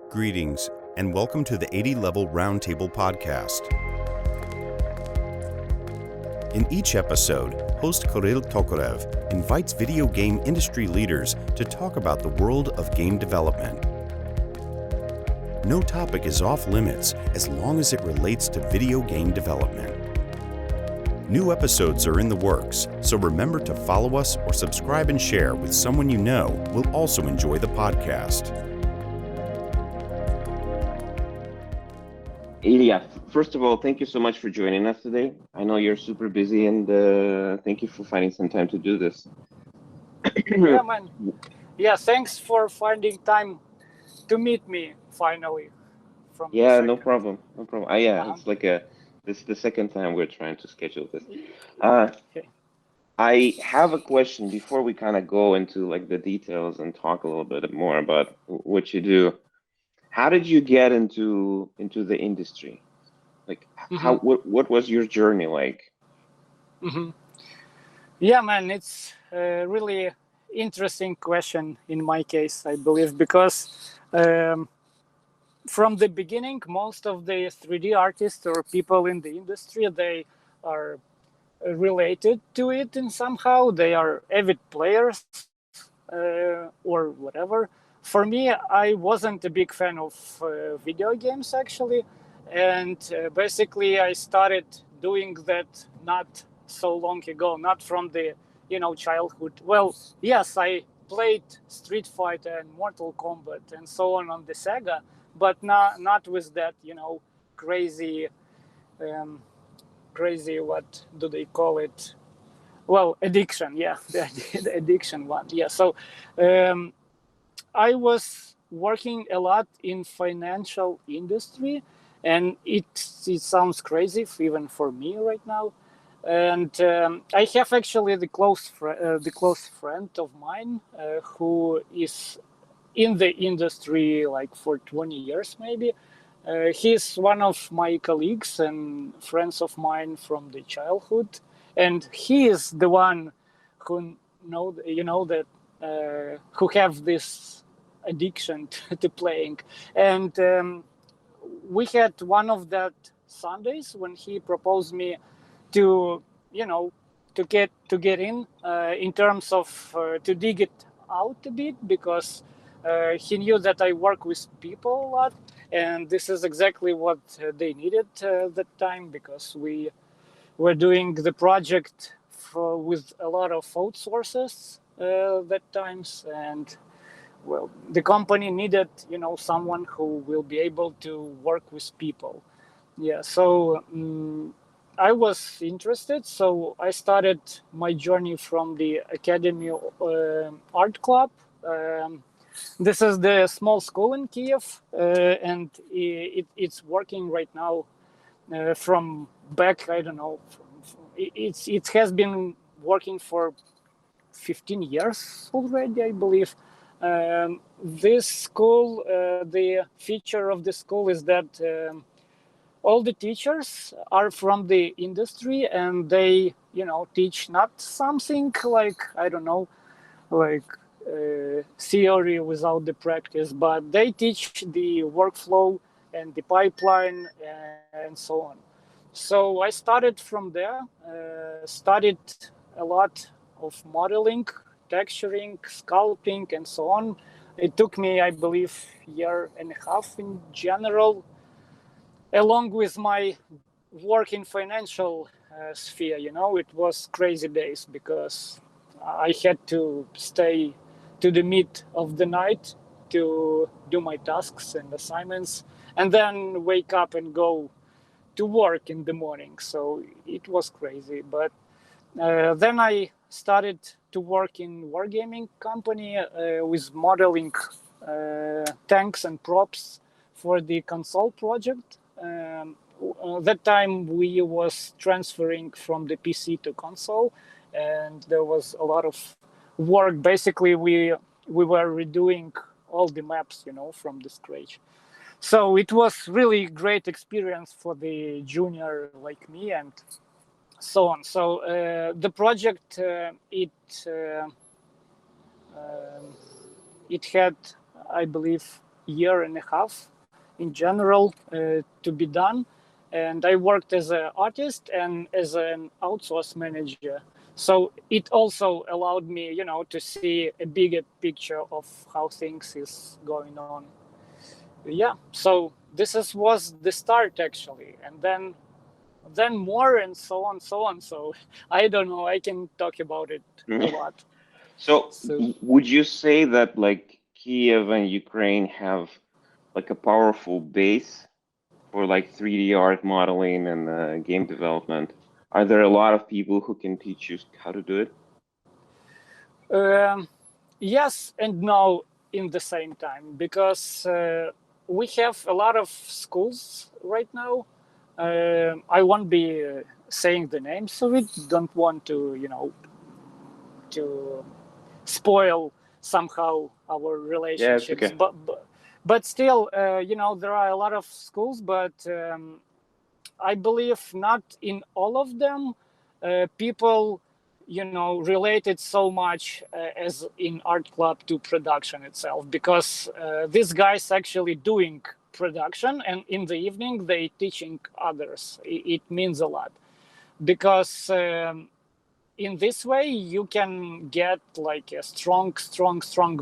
Greetings, and welcome to the 80 Level Roundtable podcast. In each episode, host Kirill Tokarev invites video game industry leaders to talk about the world of game development. No topic is off limits as long as it relates to video game development. New episodes are in the works, so remember to follow us or subscribe and share with someone you know will also enjoy the podcast. Ilya, first of all, thank you so much for joining us today. I know you're super busy, and thank you for finding some time to do this. Yeah, man. Yeah, thanks for finding time to meet me finally. No problem. It's like this is the second time we're trying to schedule this. Okay. I have a question before we kind of go into like the details and talk a little bit more about what you do. How did you get into the industry? Like, what was your journey like? Yeah, man, it's a really interesting question in my case, I believe, because from the beginning, most of the 3D artists or people in the industry, they are related to it in somehow. They are avid players or whatever. For me, I wasn't a big fan of video games, actually. And basically, I started doing that not so long ago, not from the, childhood. Well, yes, I played Street Fighter and Mortal Kombat and so on the Sega, but not with that, crazy, what do they call it? Well, addiction, yeah, the addiction one. Yeah, so I was working a lot in financial industry, and it sounds crazy even for me right now. And I have actually the close friend of mine who is in the industry like for 20 years maybe. He's one of my colleagues and friends of mine from the childhood, and he is the one who who have this addiction to playing. And we had one of that Sundays when he proposed me to get in terms of to dig it out a bit, because he knew that I work with people a lot, and this is exactly what they needed that time, because we were doing the project with a lot of outsources that times, and well, the company needed someone who will be able to work with people. Yeah, so I was interested, so I started my journey from the Academy Art Club. This is the small school in Kyiv, and it's working right now from back, I don't know, it has been working for 15 years already, I believe. This school, the feature of the school is that all the teachers are from the industry, and they, teach not something like, I don't know, like theory without the practice, but they teach the workflow and the pipeline and so on. So I started from there, studied a lot of modeling, texturing, sculpting, and so on. It took me, I believe, year and a half in general, along with my work in financial sphere. It was crazy days because I had to stay to the mid of the night to do my tasks and assignments, and then wake up and go to work in the morning. So it was crazy. But then I started to work in wargaming company with modeling tanks and props for the console project. That time we was transferring from the PC to console, and there was a lot of work. Basically, we were redoing all the maps, from the scratch. So it was really great experience for the junior like me, and so on. So the project it had, I believe, year and a half in general to be done. And I worked as an artist and as an outsource manager. So it also allowed me, to see a bigger picture of how things is going on. Yeah, so was the start actually, and then more and so on, so on. So I don't know. I can talk about it a lot. So So would you say that like Kiev and Ukraine have like a powerful base for like 3D art modeling and game development? Are there a lot of people who can teach you how to do it? yes and no in the same time, because we have a lot of schools right now. I won't be saying the names, so we don't want to, to spoil somehow our Yeah, it's relationships. okay. But still, there are a lot of schools, but I believe not in all of them people, related so much as in art club to production itself, because these guys actually doing production, and in the evening they teaching others. It means a lot, because in this way you can get like a strong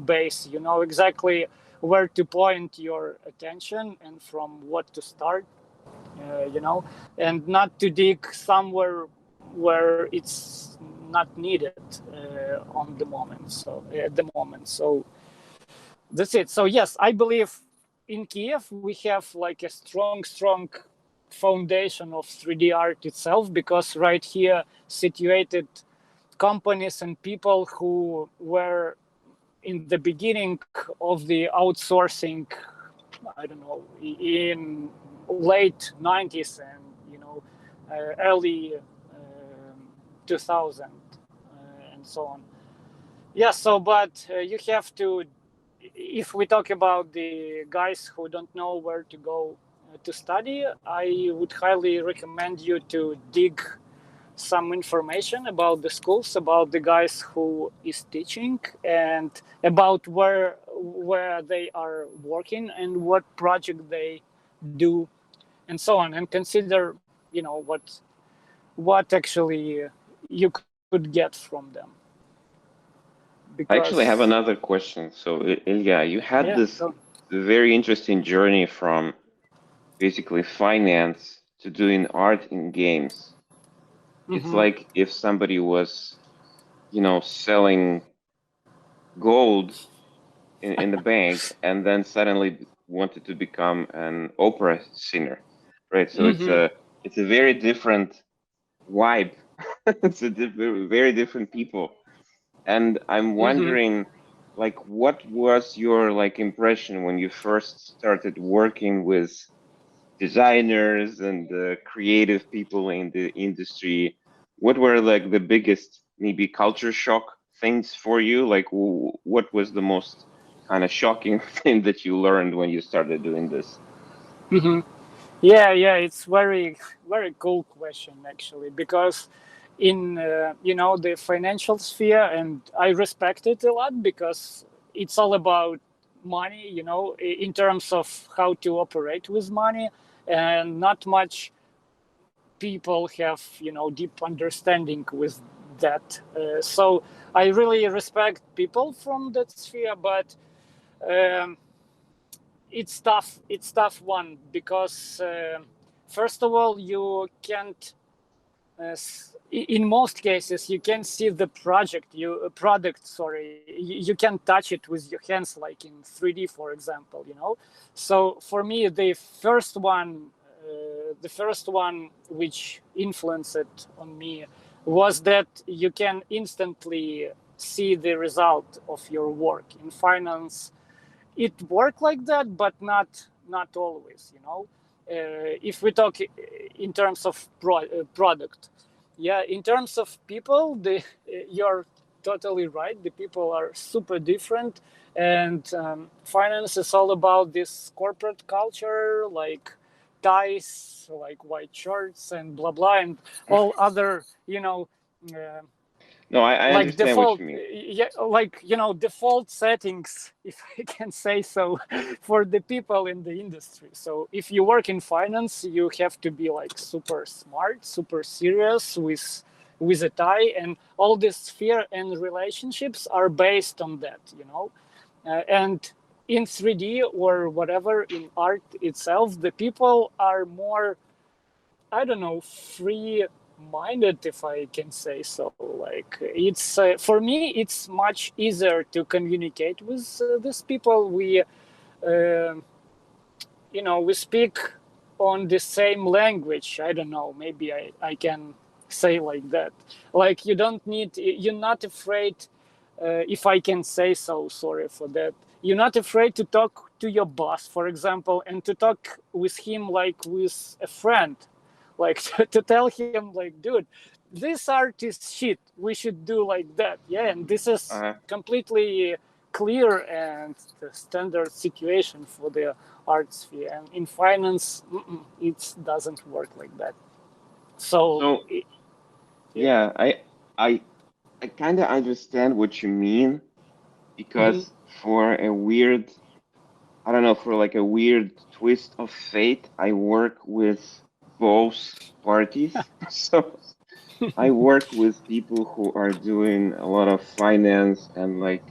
base. You know exactly where to point your attention and from what to start, and not to dig somewhere where it's not needed on the moment. So at the moment, so that's it. So yes, I believe in Kiev we have like a strong foundation of 3D art itself, because right here situated companies and people who were in the beginning of the outsourcing, I don't know, in late 90s and early 2000 and so on. Yeah, so but you have to, if we talk about the guys who don't know where to go to study, I would highly recommend you to dig some information about the schools, about the guys who is teaching, and about where they are working and what project they do, and so on, and consider what actually you could get from them. I actually have Because another question. So Ilya, you had yeah, this very interesting journey from basically finance to doing art in games. It's mm-hmm. like if somebody was, selling gold in the bank and then suddenly wanted to become an opera singer, right? So Mm-hmm. it's a very different vibe. It's very different people. And I'm Mm-hmm. wondering, like, what was your like impression when you first started working with designers and creative people in the industry? What were like the biggest maybe culture shock things for you? Like, what was the most kind of shocking thing that you learned when you started doing this? Mm-hmm. Yeah, it's very cool question actually, because in the financial sphere, and I respect it a lot, because it's all about money, in terms of how to operate with money, and not much people have deep understanding with that. So I really respect people from that sphere, but um, it's tough one, because first of all you can't in most cases you can see the product, sorry, you can touch it with your hands, like in 3D, for example. So for me the first one which influenced on me was that you can instantly see the result of your work. In finance it worked like that, but not always. If we talk in terms of product, yeah, in terms of people, you're totally right. The people are super different, and finance is all about this corporate culture, like ties, like white shirts, and blah blah, and all other uh, No, I like understand what default, you mean. yeah, like default settings, if I can say so, for the people in the industry. So if you work in finance, you have to be like super smart, super serious, with a tie, and all this sphere and relationships are based on that, and in 3D or whatever, in art itself, the people are more, I don't know, free minded, if I can say so. Like it's for me, it's much easier to communicate with these people. Uh, we speak on the same language. I don't know, maybe I can say like that. Like you're not afraid, if I can say so, sorry for that. You're not afraid to talk to your boss, for example, and to talk with him like with a friend, like to tell him like, dude, this art is shit, we should do like that, yeah, and this is Uh-huh. completely clear and the standard situation for the art sphere. And in finance, it doesn't work like that. So So yeah. yeah, I kind of understand what you mean Mm-hmm. because for a weird, I don't know, for like a weird twist of fate, I work with both parties. So I work with people who are doing a lot of finance and like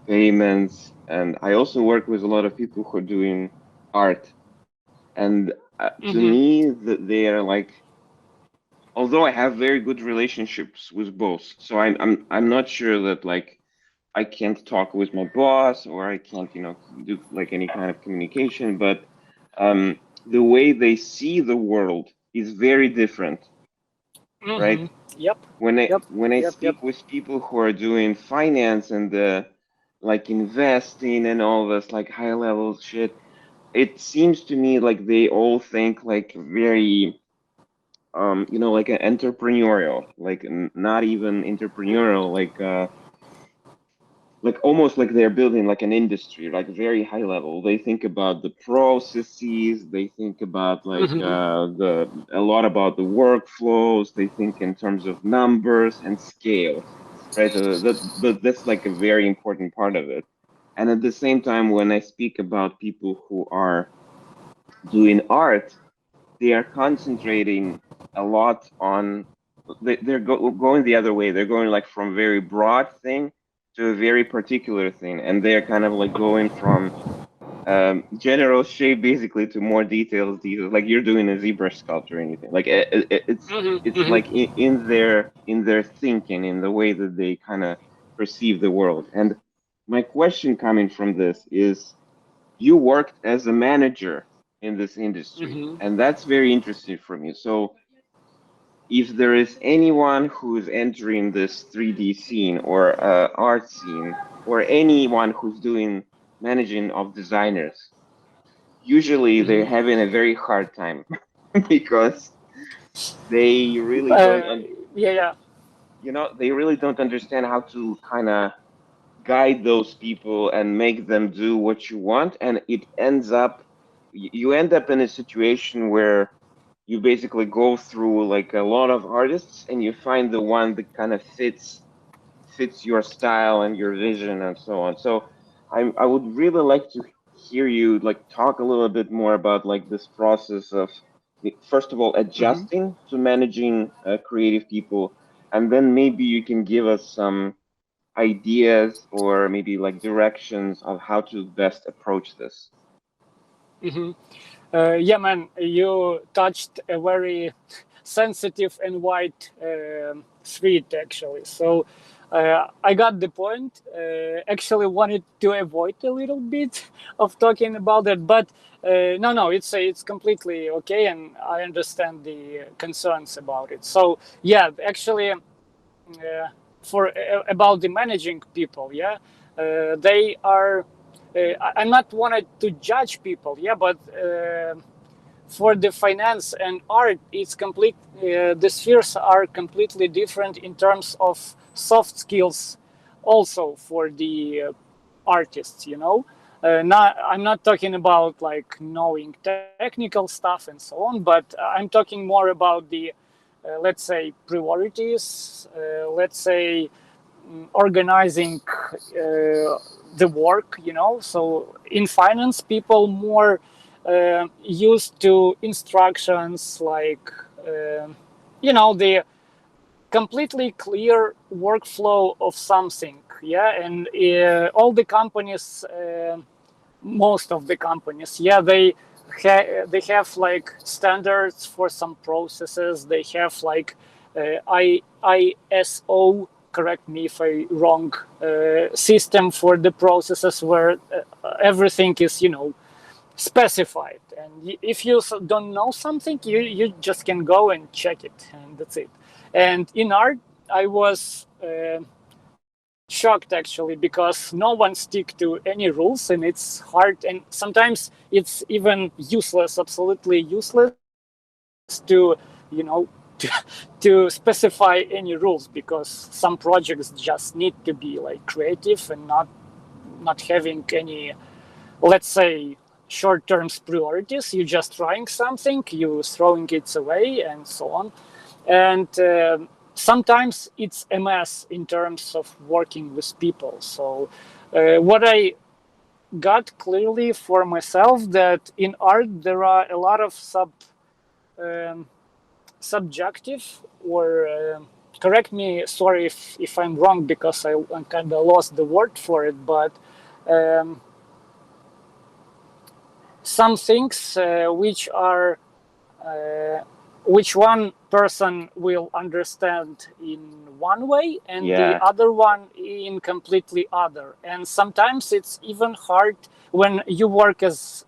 payments, and I also work with a lot of people who are doing art. And to Mm-hmm. me, they are like, although I have very good relationships with both, so I'm not sure that like I can't talk with my boss or I can't, do like any kind of communication, but the way they see the world is very different, Mm-hmm. right? Yep. When I Yep. when I Yep. speak with people who are doing finance and like investing and all this like high level shit, it seems to me like they all think like very like an entrepreneurial, like not even entrepreneurial, like almost like they're building like an industry, like very high level. They think about the processes, they think about like Mm-hmm. the a lot about the workflows, they think in terms of numbers and scale, right? That's like a very important part of it. And at the same time, when I speak about people who are doing art, they are concentrating a lot on going the other way. They're going like from very broad thing to a very particular thing, and they're kind of like going from general shape basically to more details. Like you're doing a zebra sculpt or anything. Like Mm-hmm. it's Mm-hmm. like in their thinking, in the way that they kind of perceive the world. And my question coming from this is, you worked as a manager in this industry, Mm-hmm. and that's very interesting for me. So, if there is anyone who's entering this 3D scene or art scene, or anyone who's doing managing of designers, usually they're Mm-hmm. having a very hard time because they really don't, Uh, yeah. Yeah. they really don't understand how to kind of guide those people and make them do what you want, and it ends up you end up in a situation where you basically go through like a lot of artists and you find the one that kind of fits your style and your vision and so on. So I would really like to hear you like talk a little bit more about like this process of, first of all, Mm-hmm. adjusting to managing creative people, and then maybe you can give us some ideas or maybe like directions of how to best approach this. Mm-hmm. Yeah, man, you touched a very sensitive and wide thread, actually. So I got the point. Actually, wanted to avoid a little bit of talking about it, but no, it's completely okay, and I understand the concerns about it. So yeah, actually, for about the managing people, yeah, they are. I'm not wanted to judge people, yeah, but for the finance and art, it's complete. The spheres are completely different in terms of soft skills, also for the artists. I'm not talking about like knowing technical stuff and so on, but I'm talking more about the let's say, priorities, let's say, organizing the work, So in finance, people more used to instructions like, the completely clear workflow of something, and all the companies, most of the companies, they have like standards for some processes. They have like ISO, correct me if I wrong, system for the processes where everything is specified, and if you don't know something, you just can go and check it, and that's it. And in art, I was shocked actually, because no one stick to any rules, and it's hard, and sometimes it's even useless, absolutely useless to to specify any rules, because some projects just need to be like creative and not having any, let's say, short-term priorities. You just trying something, you throwing it away, and so on. And sometimes it's a mess in terms of working with people. So what I got clearly for myself, that in art there are a lot of subjective, or correct me, sorry if I'm wrong, because I kind of lost the word for it, but some things which one person will understand in one way and the other one in completely other. And sometimes it's even hard when you work as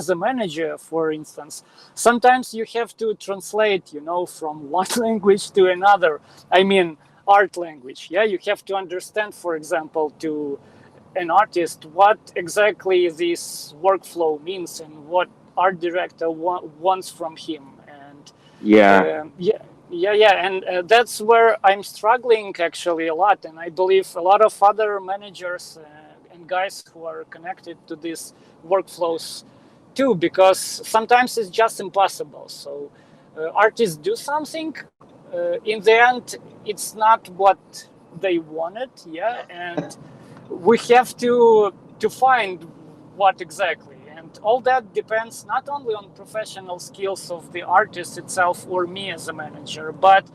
a manager, for instance. Sometimes you have to translate, from one language to another. I mean, art language. You have to understand, for example, to an artist what exactly this workflow means and what art director wants from him. And and that's where I'm struggling actually a lot, and I believe a lot of other managers and guys who are connected to these workflows too, because sometimes it's just impossible. So artists do something, in the end it's not what they wanted, and we have to find what exactly. And all that depends not only on professional skills of the artist itself or me as a manager, but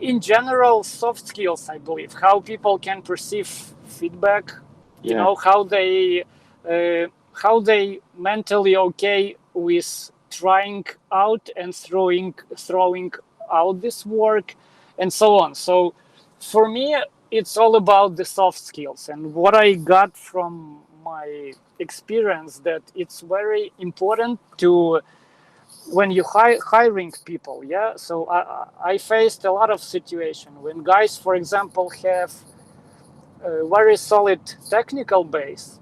in general soft skills, I believe, how people can perceive feedback, how they mentally okay with trying out and throwing out this work, and so on. So for me, it's all about the soft skills. And what I got from my experience, that it's very important to, when you hiring people, so I faced a lot of situation when guys, for example, have a very solid technical base,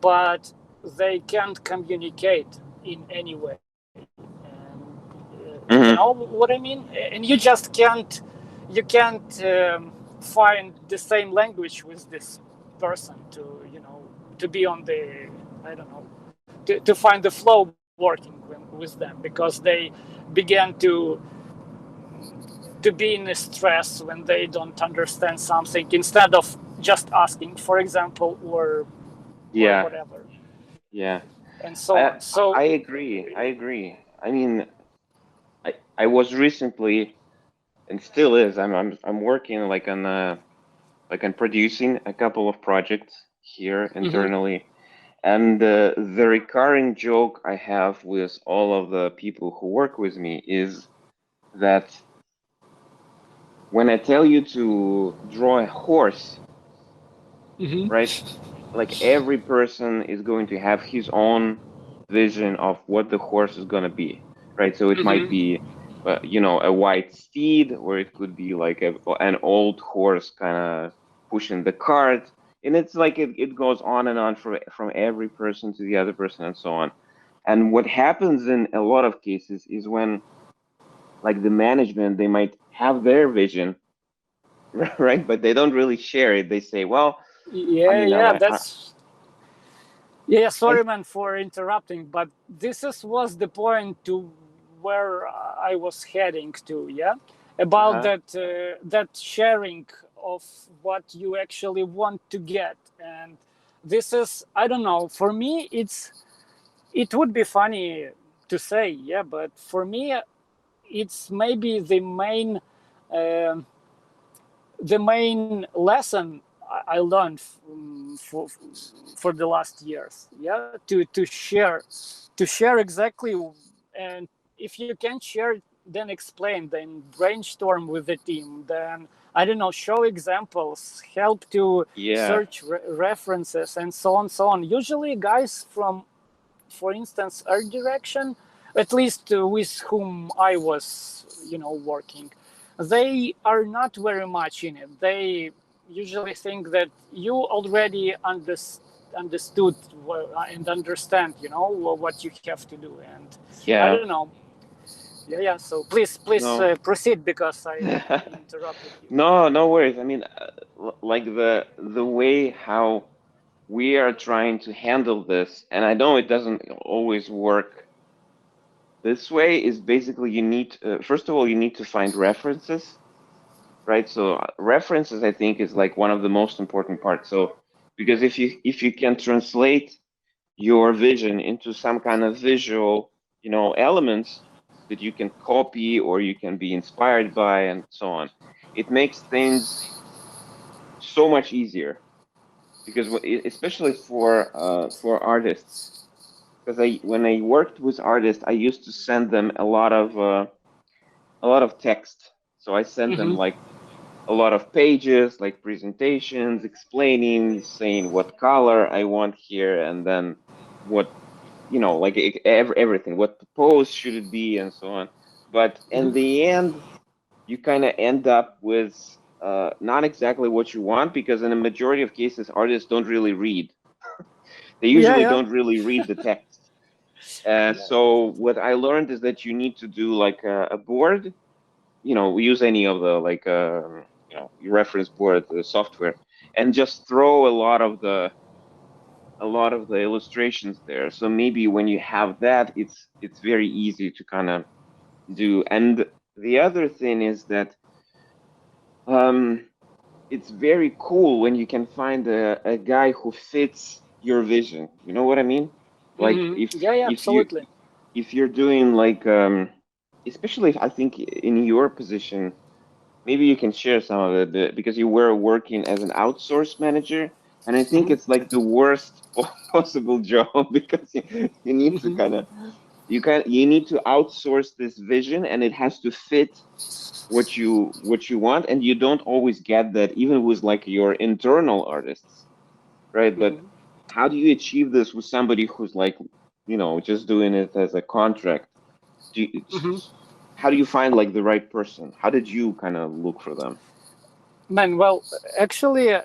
but they can't communicate in any way. And you know what I mean? And you just can't, you can't find the same language with this person to, to be on the, I don't know, to find the flow working with them, because they began to be in a stress when they don't understand something, instead of just asking, for example, or whatever. And so on. So I agree. I mean, I was recently, and still is, I'm working like on producing a couple of projects here internally. And the recurring joke I have with all of the people who work with me is that when I tell you to draw a horse, right? Like every person is going to have his own vision of what the horse is going to be, right? So it might be, a white steed, or it could be like an old horse kind of pushing the cart. And it's like it goes on and on from every person to the other person and so on. And what happens in a lot of cases is when, like, the management, they might have their vision, right? But they don't really share it. They say, well, sorry, man, for interrupting, but this was the point to where I was heading to. Yeah, about that sharing of what you actually want to get. And this is, I don't know, for me it would be funny to say, yeah, but for me it's maybe um the main lesson I learned for the last years. Yeah, to share exactly, and if you can't share, then explain, then brainstorm with the team, then I don't know, show examples, help to Yeah. search references, and so on, so on. Usually, guys from, for instance, art direction, at least with whom I was, working, they are not very much in it. They usually think that you already understood and understand, what you have to do. And I Yeah. don't know. Yeah. So please No. proceed, because I interrupted you. No, no worries. I mean, like the way how we are trying to handle this, and I know it doesn't always work this way, is basically you need, first of all, you need to find references, right? So references, I think, is like one of the most important parts. So because if you can translate your vision into some kind of visual, elements that you can copy or you can be inspired by and so on, it makes things so much easier. Because especially for artists, because when I worked with artists, I used to send them a lot of text. So I sent them Mm-hmm. like a lot of pages, like presentations, explaining, saying what color I want here, and then what, like everything, what pose should it be, and so on. But in the end, you kind of end up with not exactly what you want, because in a majority of cases, artists don't really read. They Yeah, usually yeah, don't really read the text. yeah, So definitely. what I learned is that you need to do like a board. We use any of the like your reference board software, and just throw a lot of the illustrations there. So maybe when you have that, it's very easy to kind of do. And the other thing is that um, it's very cool when you can find a guy who fits your vision. You know what I mean? Like Mm-hmm. if Yeah, yeah, if you absolutely. if you're doing like especially if I think in your position, maybe you can share some of it because you were working as an outsource manager, and I think Mm-hmm. it's like the worst possible job because you need to Mm-hmm. kind of you need to outsource this vision, and it has to fit what you want, and you don't always get that even with like your internal artists, right? But Mm-hmm. how do you achieve this with somebody who's like just doing it as a contract? do you, Mm-hmm. how do you find like the right person? How did you kind of look for them? Man, well, actually,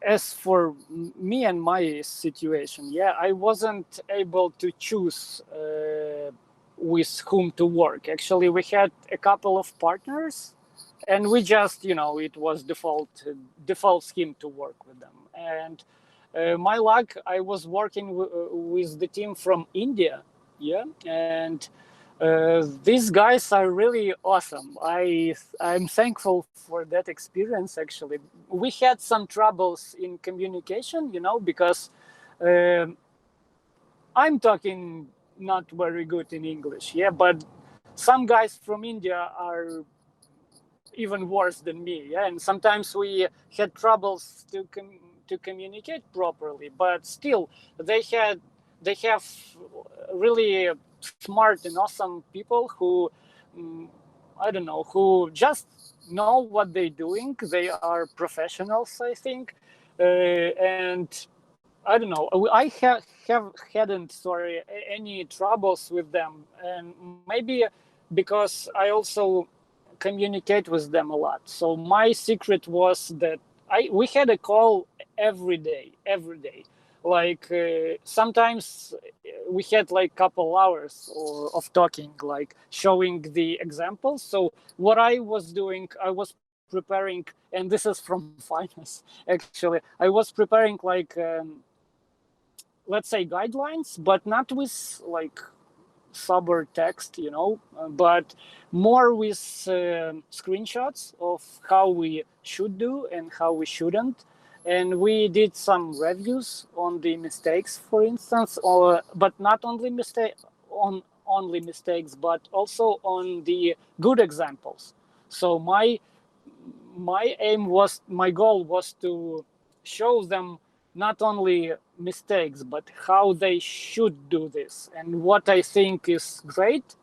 as for me and my situation, yeah, I wasn't able to choose with whom to work. Actually, we had a couple of partners, and we just, it was default scheme to work with them. And my luck, I was working with the team from India, yeah, and these guys are really awesome. I'm thankful for that experience. Actually, we had some troubles in communication, because um I'm talking not very good in English, yeah, but some guys from India are even worse than me, yeah, and sometimes we had troubles to communicate properly, but still they have really smart and awesome people who, mm, I don't know, who just know what they're doing. They are professionals, I think, and I don't know. I have hadn't, sorry, any troubles with them, and maybe because I also communicate with them a lot. So my secret was that we had a call every day. Like sometimes we had like couple hours of talking, like showing the examples. So what I was doing, I was preparing, and this is from finance. Actually, I was preparing like let's say guidelines, but not with like sober text, but more with screenshots of how we should do and how we shouldn't. And we did some reviews on the mistakes, for instance, but not only only mistakes, but also on the good examples. So my goal was to show them not only mistakes, but how they should do this, and what I think is great,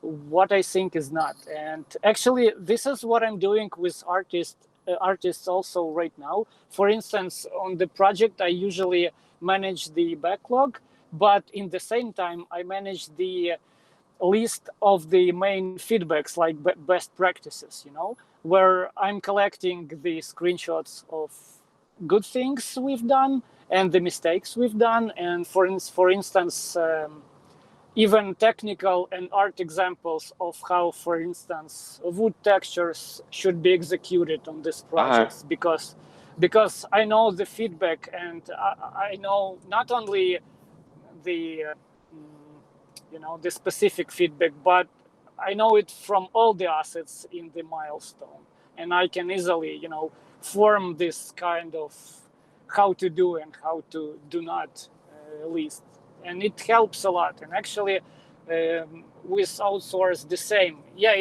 what I think is not. And actually, this is what I'm doing with artists also right now. For instance, on the project, I usually manage the backlog, but in the same time, I manage the list of the main feedbacks, like best practices, where I'm collecting the screenshots of good things we've done and the mistakes we've done. And for instance, even technical and art examples of how, for instance, wood textures should be executed on this project, because I know the feedback, and I know not only the the specific feedback, but I know it from all the assets in the milestone, and I can easily form this kind of how to do and how to do not list, and it helps a lot. And actually, with outsource the same. Yeah,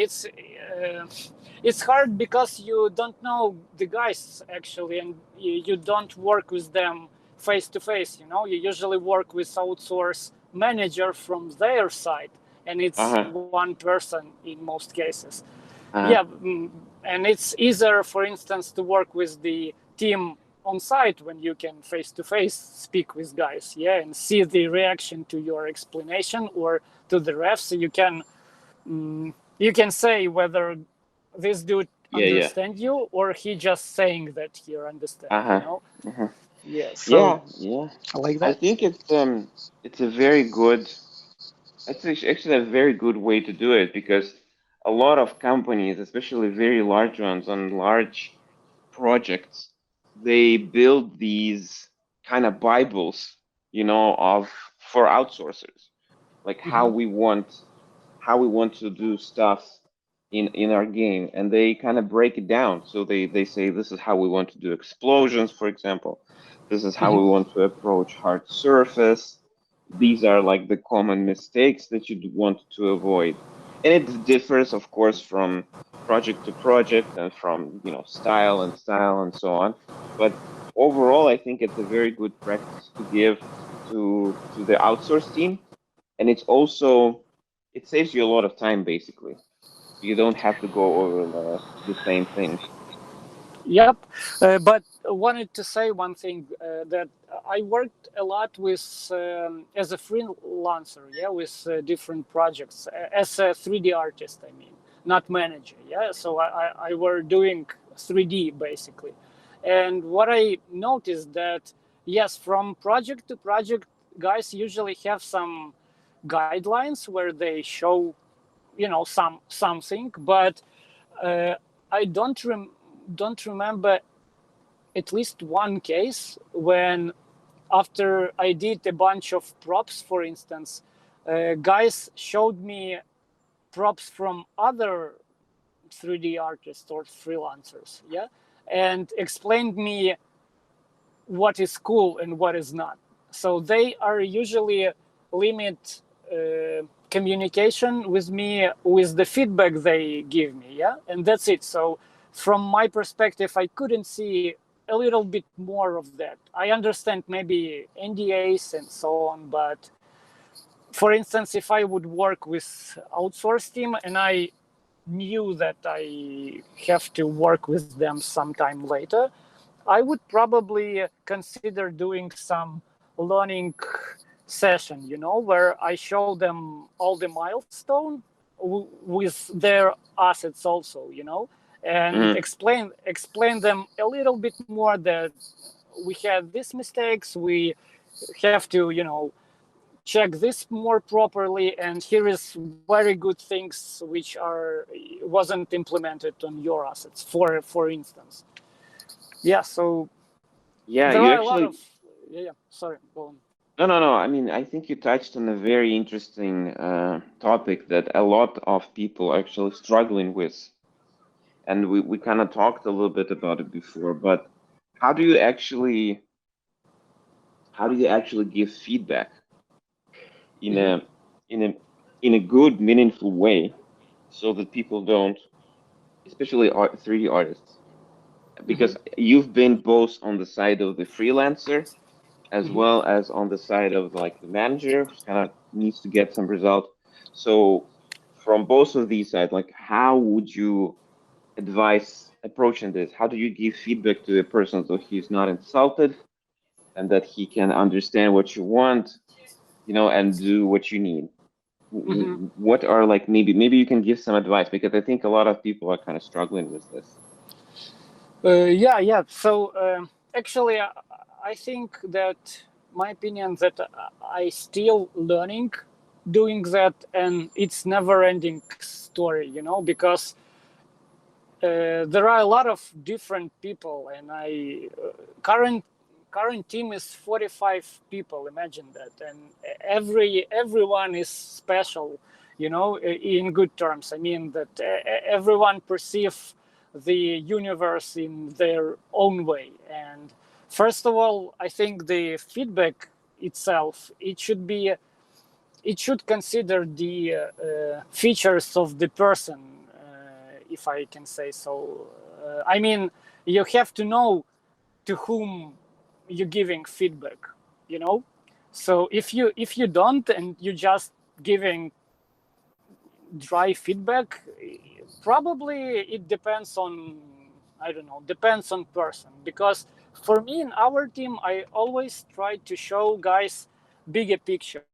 it's hard because you don't know the guys actually, and you don't work with them face to face. You usually work with outsource manager from their side, and it's one person in most cases. Yeah, and it's easier, for instance, to work with the team on site when you can face to face speak with guys, and see the reaction to your explanation or to the refs. You can say whether this dude understand you, or he just saying that he understand. Yeah. So I like that. I think it's a very good. It's actually a very good way to do it, because a lot of companies, especially very large ones on large projects, they build these kind of Bibles, for outsourcers, like how we want to do stuff in our game, and they kind of break it down. So they say, this is how we want to do explosions, for example. This is how we want to approach hard surface. These are like the common mistakes that you want to avoid. And it differs, of course, from project to project, and from style and so on. But overall, I think it's a very good practice to give to the outsource team. And it saves you a lot of time, basically. You don't have to go over the same things. Yep, but wanted to say one thing, that I worked a lot with as a freelancer, with different projects as a 3D artist. I mean, not manager. So I were doing 3D basically, and what I noticed that yes, from project to project, guys usually have some guidelines where they show something, but I don't remember at least one case when, after I did a bunch of props, for instance, guys showed me props from other 3D artists or freelancers, and explained me what is cool and what is not. So they are usually limit communication with me with the feedback they give me, and that's it. So from my perspective, I couldn't see a little bit more of that. I understand maybe NDAs and so on, but for instance, if I would work with outsource team and I knew that I have to work with them sometime later, I would probably consider doing some learning session, where I show them all the milestone with their assets also, and explain them a little bit more that we had these mistakes, we have to check this more properly, and here is very good things which wasn't implemented on your assets, for instance. So Yeah, there you are actually sorry, go on. No. I mean, I think you touched on a very interesting topic that a lot of people are actually struggling with, and we kind of talked a little bit about it before. But how do you actually how do you actually give feedback in Mhm. a in a in a good, meaningful way, so that people don't, especially 3D artists, Mhm. because you've been both on the side of the freelancer as Mhm. well as on the side of like the manager who kind of needs to get some result. So from both of these sides, like how would you advise approaching this? How do you give feedback to a person so he's not insulted and that he can understand what you want, and do what you need? Mhm. What are like maybe you can give some advice because I think a lot of people are kind of struggling with this. Yeah. So actually, I think that my opinion that I still learning doing that, and it's never-ending story, because there are a lot of different people, and current current team is 45 people. Imagine that, and everyone is special, in good terms. I mean that everyone perceive the universe in their own way. And first of all, I think the feedback itself, it should consider the features of the person, if I can say so. I mean, you have to know to whom you're giving feedback, you know. So if you don't, and you just giving dry feedback, probably it depends on, I don't know, depends on person. Because for me in our team, I always try to show guys bigger picture.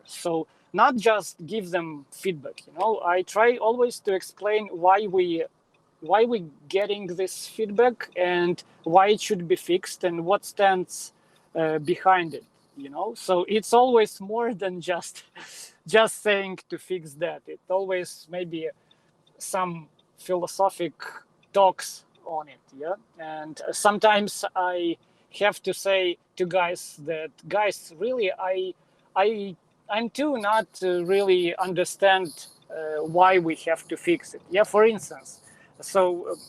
So not just give them feedback. I try always to explain why we getting this feedback and why it should be fixed and what stands behind it. So it's always more than just just saying to fix that. It always maybe some philosophic talks on it. Yeah. And sometimes I have to say to guys that, guys, really, i I'm too not really understand why we have to fix it. Yeah, for instance.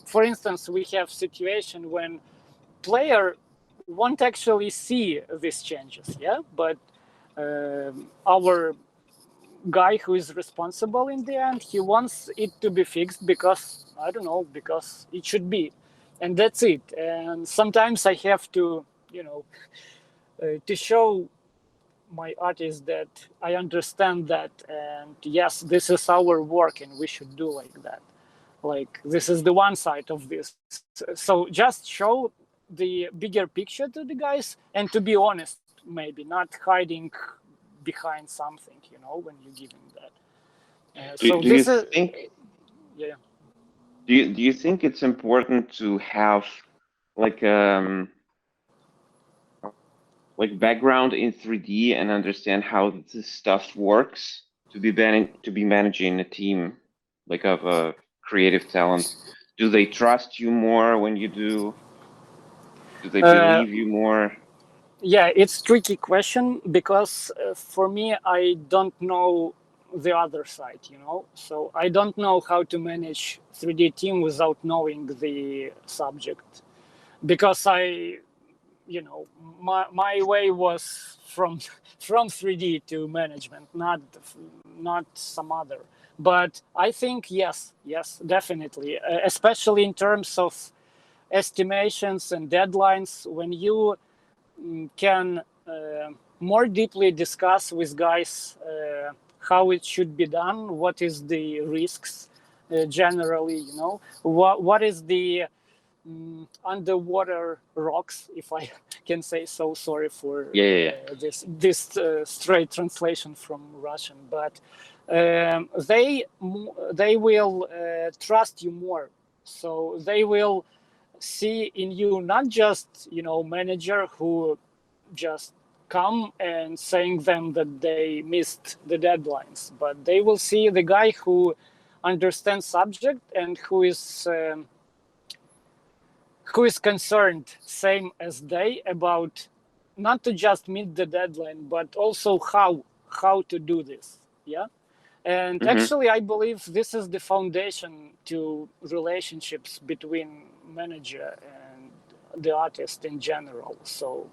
For instance, we have situation when player won't actually see these changes. Yeah. But our guy who is responsible in the end, he wants it to be fixed because, I don't know, because it should be, and that's it. And sometimes I have to, to show my artist that I understand that, and yes, this is our work and we should do like that. Like, this is the one side of this. So just show the bigger picture to the guys, and to be honest, maybe not hiding behind something, when you're giving that. So Do you this is, think yeah. do you think it's important to have like background in 3D and understand how this stuff works to be managing a team like of creative talent? Do they trust you more when you do? Do they Uh, believe you more? yeah, it's tricky question because for me, I don't know the other side, So I don't know how to manage 3D team without knowing the subject, because my way was from from 3D to management, not some other. But I think yes, definitely, especially in terms of estimations and deadlines, when you can more deeply discuss with guys how it should be done, what is the risks generally, what is the underwater rocks, if I can say so. Sorry for Yeah. this straight translation from Russian, but they will trust you more, so they will see in you not just manager who just come and saying them that they missed the deadlines, but they will see the guy who understands subject and who is concerned same as they about not to just meet the deadline, but also how to do this. Yeah. And actually, I believe this is the foundation to relationships between manager and the artist in general. So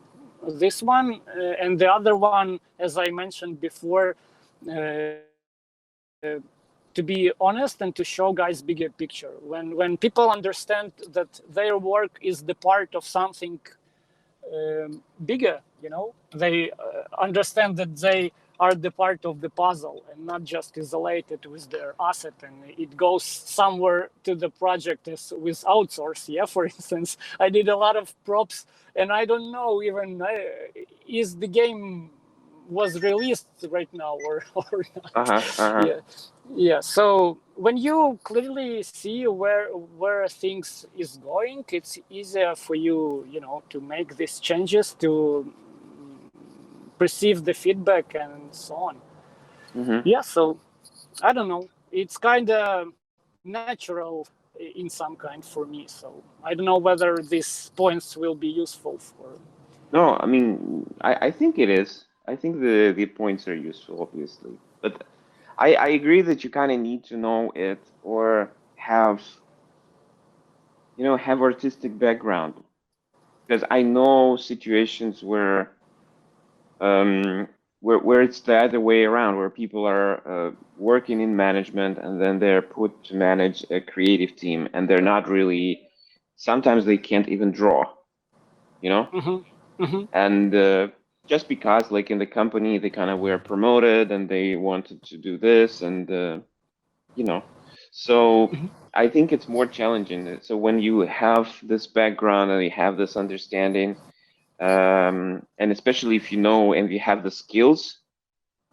this one and the other one, as I mentioned before, to be honest and to show guys bigger picture. When people understand that their work is the part of something bigger, they understand that they are the part of the puzzle and not just isolated with their asset, and it goes somewhere to the project as with outsource. Yeah, for instance, I did a lot of props and I don't know even is the game was released right now or not. Yeah. So when you clearly see where things is going, it's easier for you, to make these changes, to perceive the feedback and so on. Yeah. So I don't know. It's kind of natural in some kind for me. So I don't know whether these points will be useful for. No, I mean, I think it is. I think the points are useful, obviously. But I agree that you kind of need to know it or have artistic background. Because I know situations where where it's the other way around, where people are working in management and then they're put to manage a creative team, and they're not really. Sometimes they can't even draw, and just because, like in the company, they kind of were promoted and they wanted to do this, and so I think it's more challenging. So when you have this background and you have this understanding. And especially if you know and you have the skills,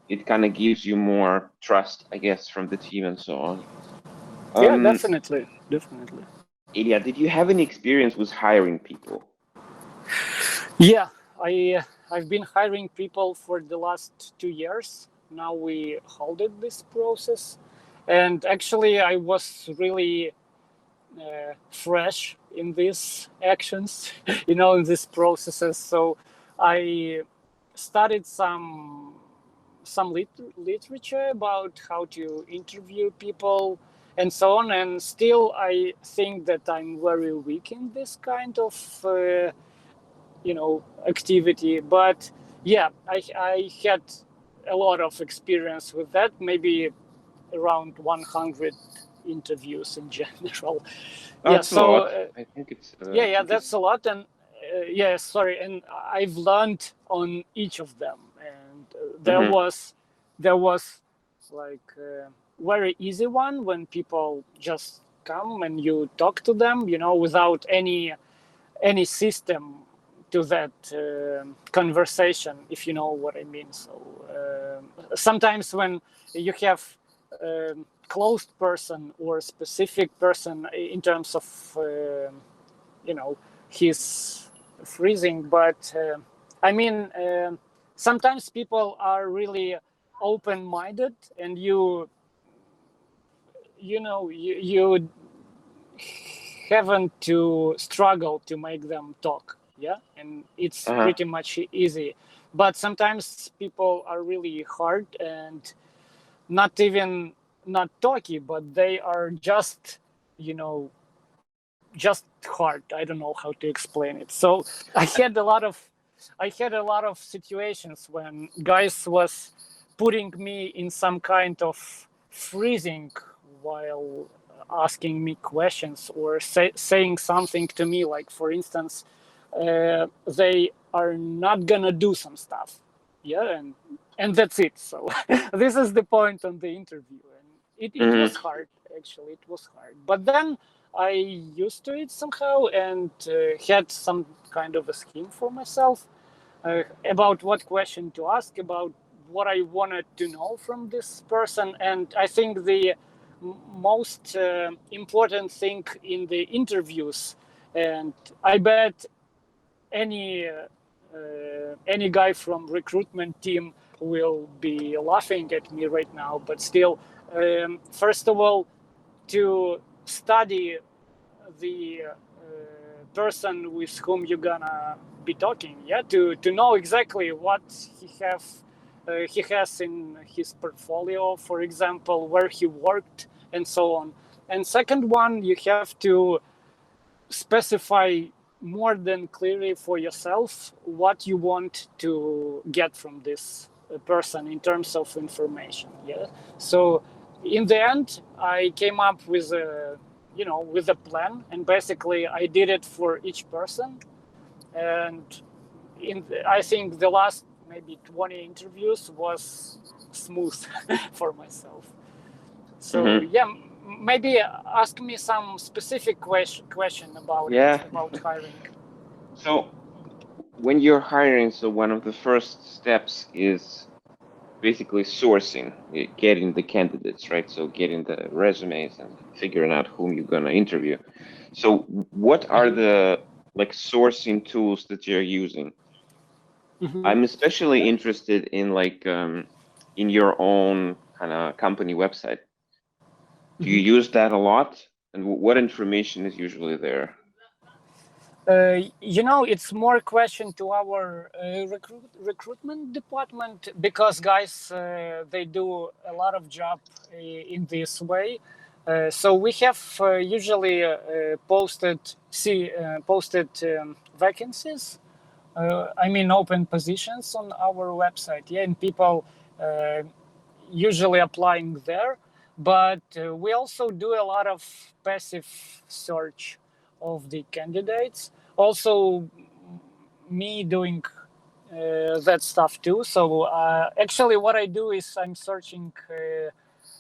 it kind of gives you more trust, I guess, from the team and so on. Yeah, definitely. Ilya, did you have any experience with hiring people? Yeah, I've been hiring people for the last 2 years. Now we halted this process, and actually I was really fresh in these actions, in these processes. So I studied some literature about how to interview people and so on. And still, I think that I'm very weak in this kind of activity. But yeah, I had a lot of experience with that. Maybe around 100 interviews in general. That's a lot. I think it's that's a lot. And and I've learned on each of them. And there was like a very easy one when people just come and you talk to them, without any system to that conversation, if you know what I mean. So sometimes when you have closed person or specific person in terms of his freezing, but I mean sometimes people are really open-minded, and you haven't to struggle to make them talk. Yeah, and it's pretty much easy. But sometimes people are really hard and not talky, but they are just just hard. I don't know how to explain it. So I had a lot of situations when guys was putting me in some kind of freezing while asking me questions or saying something to me, like, for instance, they are not gonna do some stuff. Yeah, and that's it. So this is the point on the interview, and it was hard. Actually, it was hard. But then I used to it somehow, and had some kind of a scheme for myself about what question to ask, about what I wanted to know from this person. And I think the most important thing in the interviews, and I bet any guy from recruitment team will be laughing at me right now, but still, first of all, to study the person with whom you're gonna be talking, to know exactly what he has in his portfolio, for example, where he worked and so on. And second one, you have to specify more than clearly for yourself what you want to get from this person in terms of information. So in the end, I came up with a plan, and basically I did it for each person. And I think the last maybe 20 interviews was smooth for myself. So maybe ask me some specific question about hiring. So when you're hiring, so one of the first steps is basically sourcing, getting the candidates, right? So getting the resumes and figuring out whom you're gonna interview. So what are the sourcing tools that you're using? I'm especially interested in in your own kind of company website. Do you use that a lot? And what information is usually there? It's more question to our recruitment department, because guys, they do a lot of job in this way. So we have usually posted vacancies. I mean, open positions on our website, and people usually applying there. But we also do a lot of passive search of the candidates. Also, me doing that stuff too. So actually, what I do is I'm searching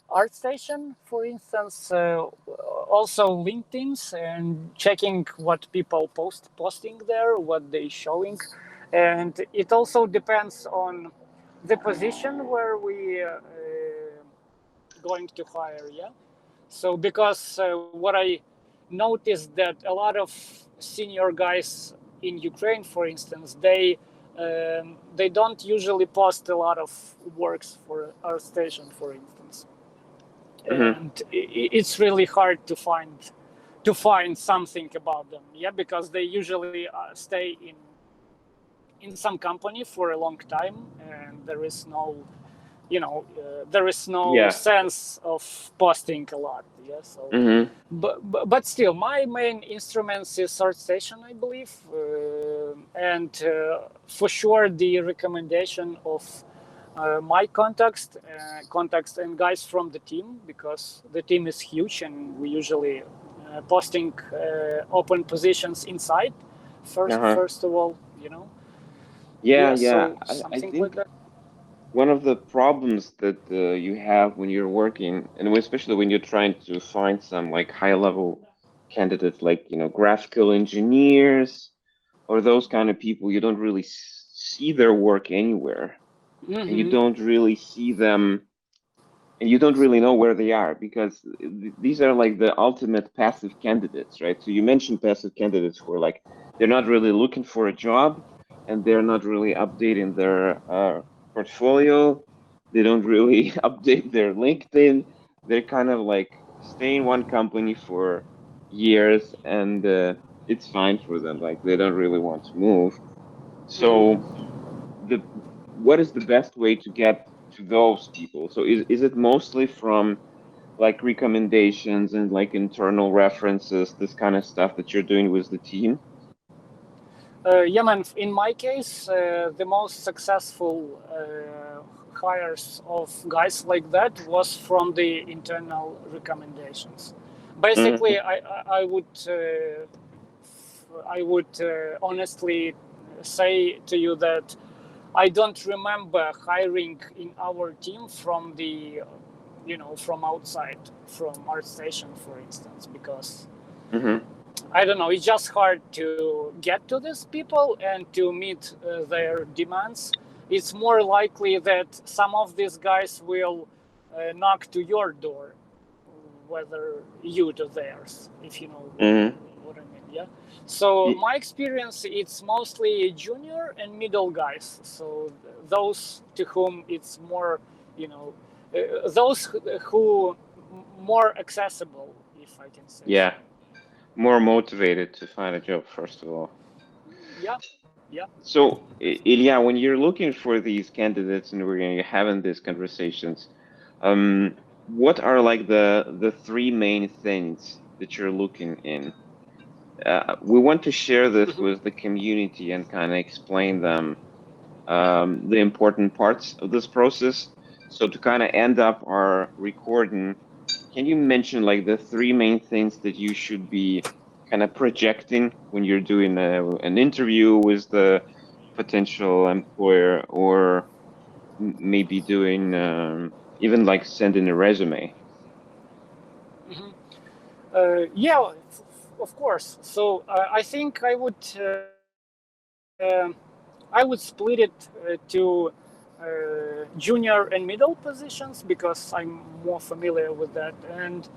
ArtStation, for instance, also LinkedIn's, and checking what people posting there, what they showing, and it also depends on the position where we going to hire. So because what I noticed that a lot of senior guys in Ukraine, for instance, they don't usually post a lot of works for ArtStation, for instance. And it's really hard to find something about them, because they usually stay in some company for a long time, and there is no sense of posting a lot. So but still, my main instruments is ArtStation, I believe, and for sure the recommendation of my contacts and guys from the team, because the team is huge, and we usually posting open positions inside first of all. So something I think like that. one of the problems that you have when you're working, and especially when you're trying to find some high-level candidates, graphical engineers or those kind of people, you don't really see their work anywhere. And you don't really see them, and you don't really know where they are, because these are the ultimate passive candidates, right? So you mentioned passive candidates who are they're not really looking for a job, and they're not really updating their portfolio. They don't really update their LinkedIn. They're kind of stay in one company for years, and it's fine for them. They don't really want to move. So what is the best way to get to those people? So is it mostly from recommendations and internal references, this kind of stuff that you're doing with the team? Man, in my case, the most successful hires of guys like that was from the internal recommendations. Basically, I would honestly say to you that I don't remember hiring in our team from the from outside, from ArtStation, for instance, because I don't know, it's just hard to get to these people and to meet their demands. It's more likely that some of these guys will knock to your door, whether you to theirs, if you know what I mean. So my experience, it's mostly junior and middle guys. So those to whom it's more, those who more accessible, if I can say. More motivated to find a job, first of all. Yeah. So, Ilya, when you're looking for these candidates and we're having these conversations, what are like the three main things that you're looking in? We want to share this Mhm. with the community and kind of explain them the important parts of this process. So to kind of end up our recording, can you mention like the three main things that you should be kind of projecting when you're doing an interview with the potential employer, or maybe doing even like sending a resume? Mhm. Yeah, of course. So I think I would split it to junior and middle positions because I'm more familiar with that. And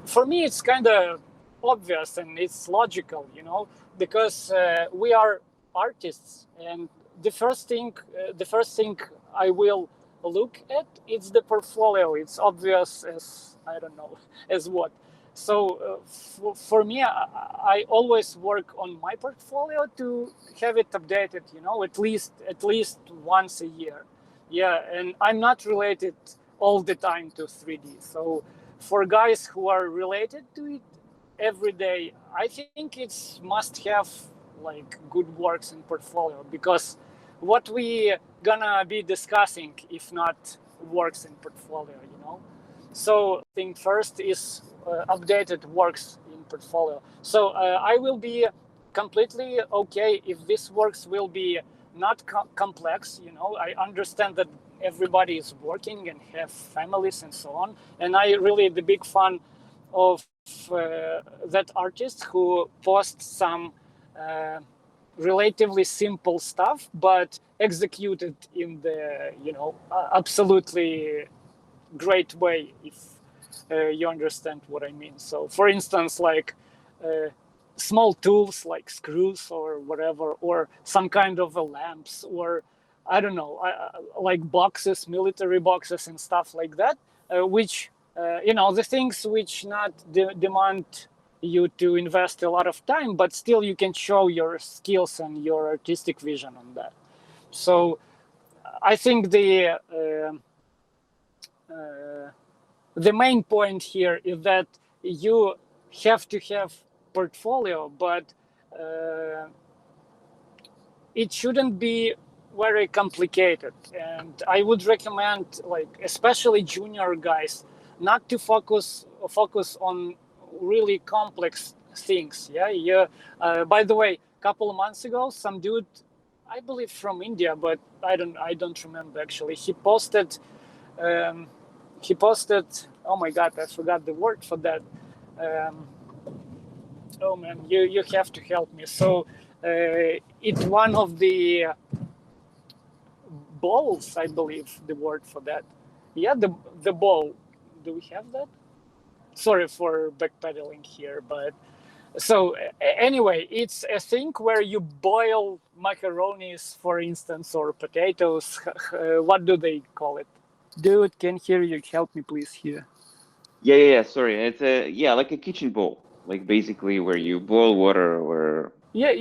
for me, it's kind of obvious and it's logical, because we are artists, and the first thing I will look at is the portfolio. It's obvious as I don't know as what. So for me, I always work on my portfolio to have it updated, at least once a year. Yeah, and I'm not related all the time to 3D. So for guys who are related to it every day, I think it's must have like good works in portfolio, because what we gonna be discussing if not works in portfolio. So thing first is updated works in portfolio. So I will be completely okay if this works will be not complex. I understand that everybody is working and have families and so on, and I really the big fan of that artist who posts some uh, relatively simple stuff but executed in the absolutely great way, if you understand what I mean. So for instance, like uh, small tools like screws or whatever, or some kind of lamps, or I don't know, like boxes, military boxes and stuff like that, which the things which not demand you to invest a lot of time, but still you can show your skills and your artistic vision on that. So I think uh, the main point here is that you have to have portfolio, but uh, it shouldn't be very complicated. And I would recommend, like especially junior guys, not to focus on really complex things. Yeah, yeah. By the way, a couple of months ago, some dude, I believe from India, but I don't remember actually. Um, he posted. Oh my God, I forgot the word for that. Um, oh man, you have to help me. So it's one of the balls, I believe the word for that. Yeah, the ball. Do we have that? Sorry for backpedaling here, but so anyway, it's a thing where you boil macaronis, for instance, or potatoes. What do they call it? Dude, can hear you. Help me, please. Here. Yeah. Sorry, it's like a kitchen bowl, like basically where you boil water or Yeah.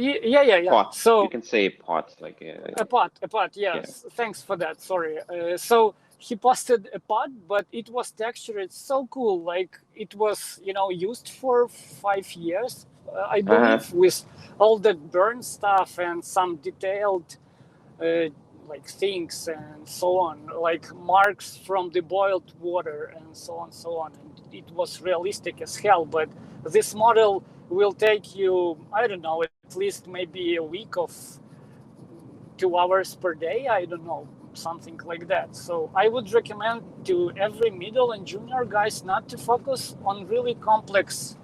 pot. You So can say pot, like a pot. yeah. Yes, thanks for that. Sorry. So he posted a pot, but it was textured so cool. Like it was, used for 5 years, I Uh-huh. believe, with all that burn stuff and some detailed uh, like things and so on, like marks from the boiled water and so on. And it was realistic as hell. But this model will take you, I don't know, at least maybe a week of 2 hours per day. I don't know, something like that. So I would recommend to every middle and junior guys not to focus on really complex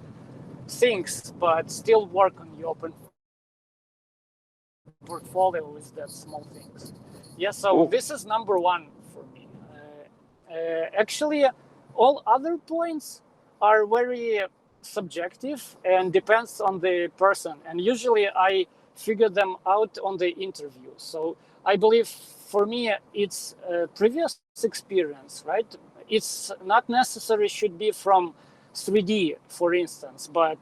things, but still work on your portfolio with that small things. Yeah, so Cool. this is number one for me. Actually, all other points are very subjective and depends on the person. And usually I figure them out on the interview. So I believe for me it's a previous experience, right? It's not necessary should be from 3D, for instance, but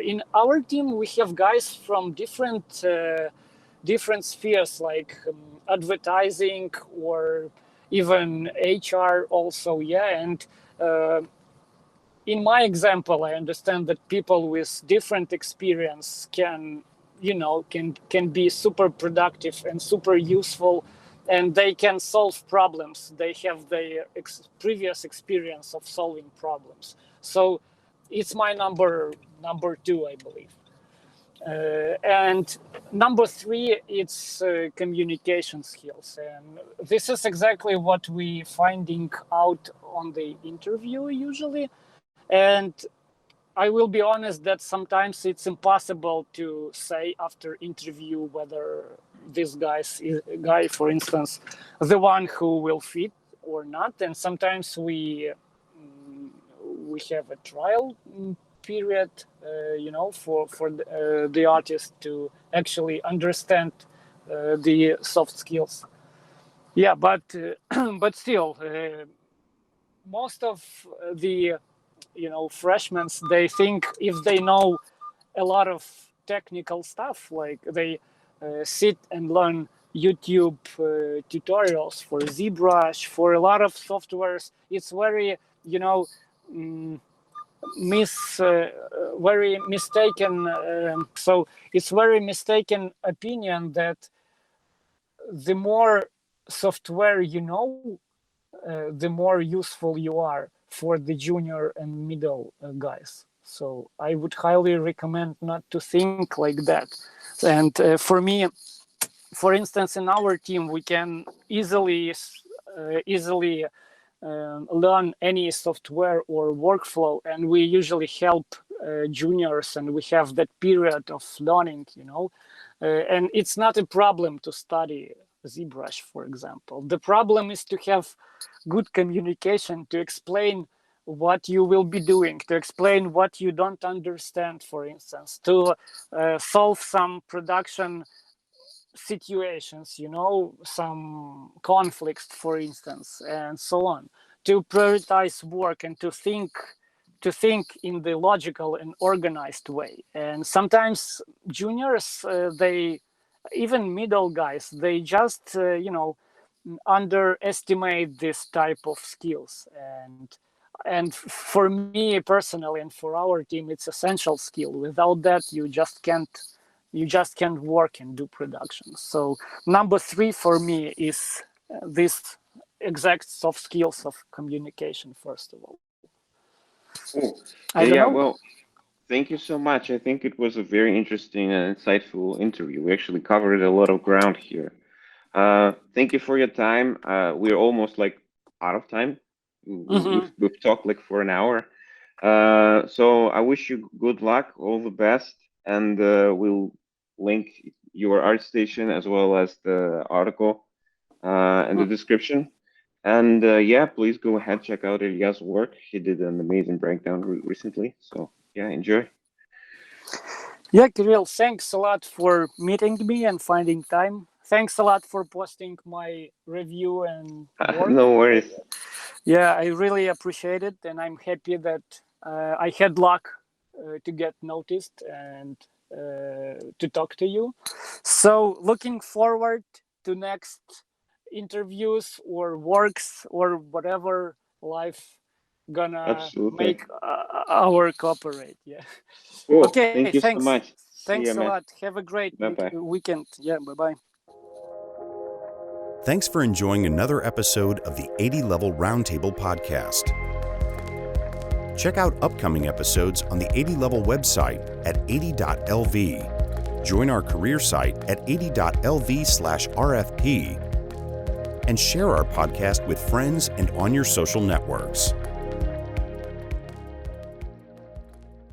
in our team we have guys from different spheres, like advertising or even HR also. Yeah, and in my example, I understand that people with different experience can be super productive and super useful, and they can solve problems. They have their previous experience of solving problems. So it's my number two, I believe. And number three, it's communication skills. And this is exactly what we finding out on the interview usually. And I will be honest that sometimes it's impossible to say after interview whether this guy, for instance, the one who will fit or not. And sometimes we have a trial period, for the artist to actually understand the soft skills. Yeah, but but still, most of the freshmen, they think if they know a lot of technical stuff, like they sit and learn YouTube tutorials for ZBrush, for a lot of softwares. It's very very mistaken. So it's very mistaken opinion that the more software you know, the more useful you are for the junior and middle guys. So I would highly recommend not to think like that. And for me, for instance, in our team, we can easily learn any software or workflow, and we usually help juniors, and we have that period of learning, and it's not a problem to study ZBrush, for example. The problem is to have good communication, to explain what you will be doing, to explain what you don't understand, for instance, to solve some production situations, some conflicts, for instance, and so on, to prioritize work and to think in the logical and organized way. And sometimes juniors, even middle guys, they just underestimate this type of skills. And for me personally, and for our team, it's essential skill. Without that, you just can't work and do production. So number three for me is this exact soft skills of communication, first of all. Cool. I don't know. Well, thank you so much. I think it was a very interesting and insightful interview. We actually covered a lot of ground here. Thank you for your time. We're almost like out of time. We've talked like for an hour. So I wish you good luck, all the best, and we'll link your ArtStation as well as the article in the description. And please go ahead, check out Ilya's work. He did an amazing breakdown recently. So enjoy. Yeah, Kirill, thanks a lot for meeting me and finding time. Thanks a lot for posting my review and work. No worries. Yeah, I really appreciate it, and I'm happy that I had luck to get noticed and to talk to you. So looking forward to next interviews or works or whatever life gonna make our cooperate. Yeah. Cool. Okay. Thank you so much. Thanks a lot. Have a great weekend. Yeah. Bye-bye. Thanks for enjoying another episode of the 80 Level Roundtable podcast. Check out upcoming episodes on the 80 Level website at 80.lv. Join our career site at 80.lv/RFP. And share our podcast with friends and on your social networks.